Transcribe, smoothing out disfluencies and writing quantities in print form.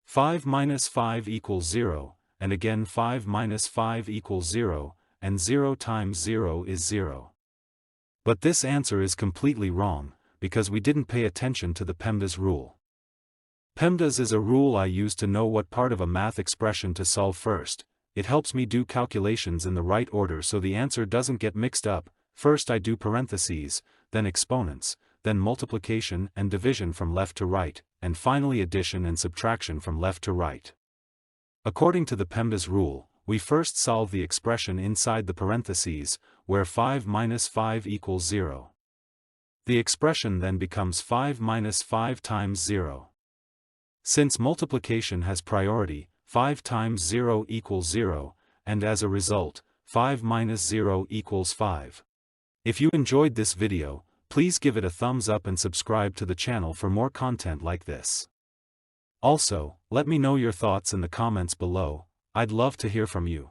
5 minus 5 equals 0, and again 5 minus 5 equals 0, and 0 times 0 is 0. But this answer is completely wrong, because we didn't pay attention to the PEMDAS rule. PEMDAS is a rule I use to know what part of a math expression to solve first. It helps me do calculations in the right order so the answer doesn't get mixed up. First I do parentheses, then exponents, then multiplication and division from left to right, and finally addition and subtraction from left to right. According to the PEMDAS rule, we first solve the expression inside the parentheses, where 5 minus 5 equals 0. The expression then becomes 5 minus 5 times 0. Since multiplication has priority, 5 times 0 equals 0, and as a result, 5 minus 0 equals 5. If you enjoyed this video, please give it a thumbs up and subscribe to the channel for more content like this. Also, let me know your thoughts in the comments below. I'd love to hear from you.